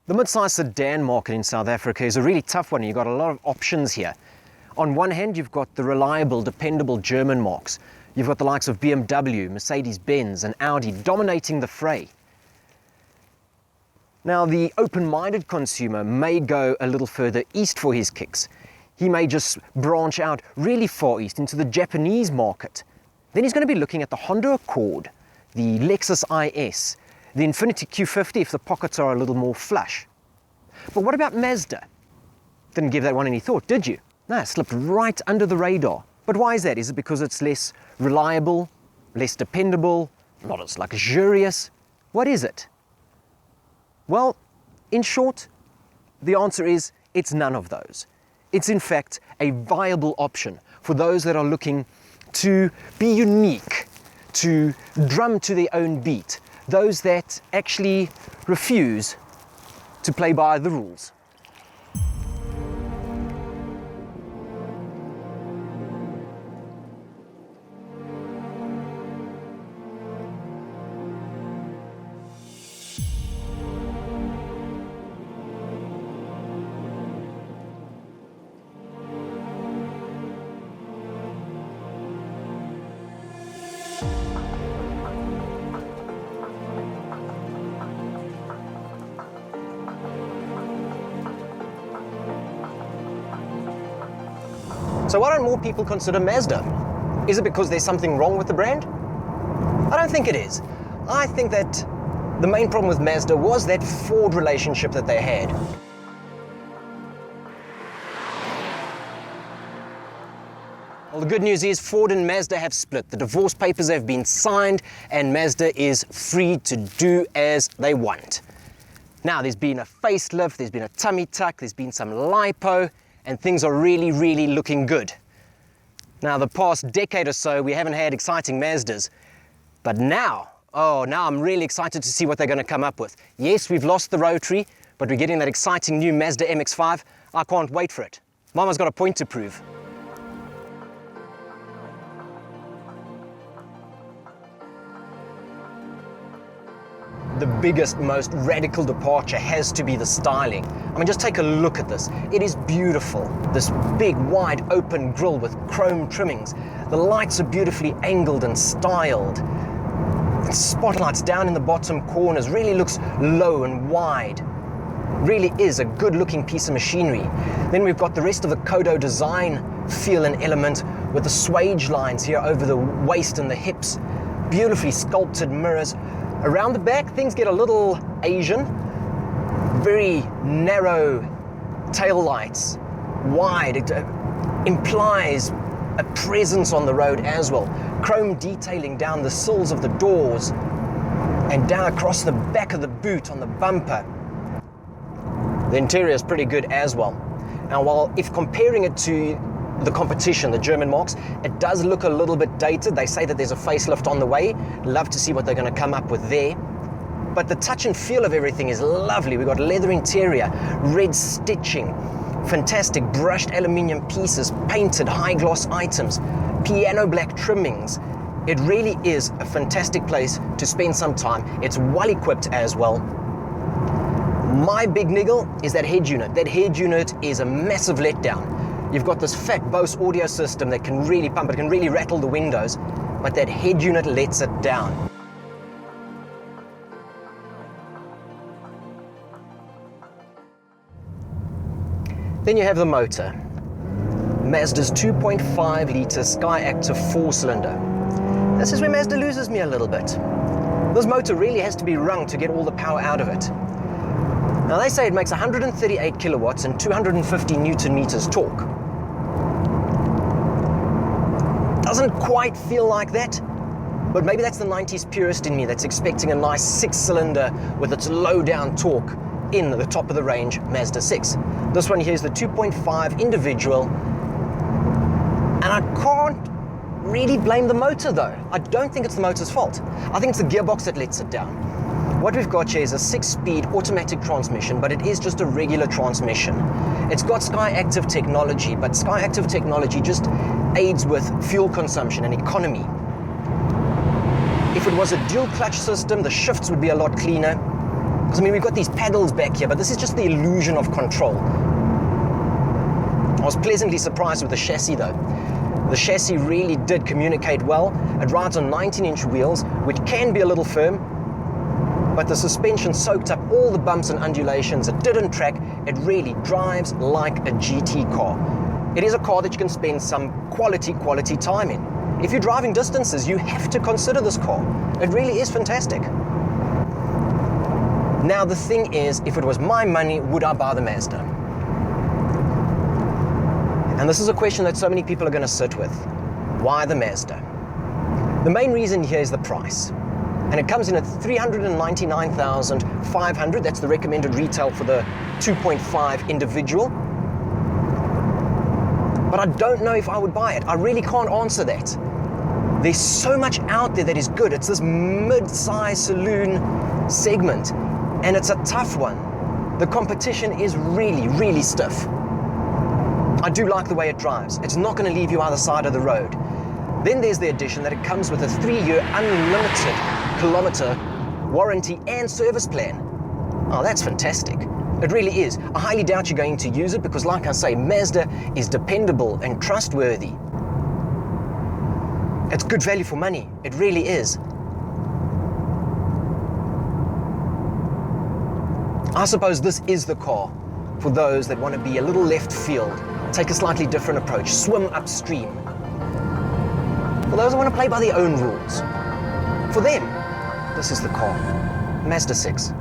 The mid-size sedan market in South Africa is a really tough one. You've got a lot of options here. On one hand, you've got the reliable, dependable German marques. You've got the likes of BMW, Mercedes-Benz and Audi dominating the fray. Now, the open-minded consumer may go a little further east for his kicks. He may just branch out really far east into the Japanese market. Then he's going to be looking at the Honda Accord, the Lexus IS, the Infiniti Q50 if the pockets are a little more flush. But what about Mazda? Didn't give that one any thought, did you? No, it slipped right under the radar. But why is that? Is it because it's less reliable, less dependable, not as luxurious? What is it? Well, in short, the answer is it's none of those. It's in fact a viable option for those that are looking to be unique, to drum to their own beat, those that actually refuse to play by the rules. So why don't more people consider Mazda? Is it because there's something wrong with the brand? I don't think it is. I think that the main problem with Mazda was that Ford relationship that they had. Well, the good news is Ford and Mazda have split. The divorce papers have been signed and Mazda is free to do as they want. Now, there's been a facelift, there's been a tummy tuck, there's been some lipo, and things are really, really looking good. Now, the past decade or so, we haven't had exciting Mazdas, but now I'm really excited to see what they're going to come up with. Yes, we've lost the rotary, but we're getting that exciting new Mazda MX-5. I can't wait for it. Mama's got a point to prove. The biggest, most radical departure has to be the styling. I mean, just take a look at this. It is beautiful. This big, wide, open grille with chrome trimmings. The lights are beautifully angled and styled. The spotlights down in the bottom corners really looks low and wide. Really is a good-looking piece of machinery. Then we've got the rest of the Kodo design feel and element with the swage lines here over the waist and the hips. Beautifully sculpted mirrors. Around the back, things get a little Asian. Very narrow tail lights, wide. It implies a presence on the road as well. Chrome detailing down the sills of the doors and down across the back of the boot on the bumper. The interior is pretty good as well. Now, while if comparing it to the competition, the German marques, it does look a little bit dated. They say that there's a facelift on the way. Love to see what they're going to come up with there. But the touch and feel of everything is lovely. We've got leather interior, red stitching, fantastic brushed aluminium pieces, painted high gloss items, piano black trimmings. It really is a fantastic place to spend some time. It's well equipped as well. My big niggle is that head unit. That head unit is a massive letdown. You've got this fat Bose audio system that can really pump, it can really rattle the windows, but that head unit lets it down. Then you have the motor. Mazda's 2.5 litre Skyactiv 4-cylinder. This is where Mazda loses me a little bit. This motor really has to be wrung to get all the power out of it. Now, they say it makes 138 kilowatts and 250 newton meters torque. Doesn't quite feel like that, but maybe that's the 90s purist in me that's expecting a nice 6-cylinder with its low-down torque in the top of the range Mazda6. This one here is the 2.5 individual, and I can't really blame the motor though. I don't think it's the motor's fault. I think it's the gearbox that lets it down. What we've got here is a 6-speed automatic transmission, but it is just a regular transmission. It's got Skyactiv technology, but Skyactiv technology just aids with fuel consumption and economy. If it was a dual clutch system, the shifts would be a lot cleaner. Because I mean, we've got these pedals back here, but this is just the illusion of control. I was pleasantly surprised with the chassis though. The chassis really did communicate well. It rides on 19-inch wheels, which can be a little firm, but the suspension soaked up all the bumps and undulations. It didn't track. It really drives like a GT car. It is a car that you can spend some quality time in. If you're driving distances, you have to consider this car. It really is fantastic. Now the thing is, if it was my money, would I buy the Mazda? And this is a question that so many people are going to sit with. Why the Mazda? The main reason here is the price. And it comes in at $399,500. That's the recommended retail for the 2.5 individual. But I don't know if I would buy it. I really can't answer that. There's so much out there that is good. It's this mid-size saloon segment, and it's a tough one. The competition is really stiff. I do like the way it drives. It's not going to leave you either side of the road. Then there's the addition that it comes with a 3-year unlimited kilometer warranty and service plan. Oh, that's fantastic. It really is. I highly doubt you're going to use it because, like I say, Mazda is dependable and trustworthy. It's good value for money. It really is. I suppose this is the car for those that want to be a little left field, take a slightly different approach, swim upstream. For those that want to play by their own rules. For them, this is the car. Mazda 6.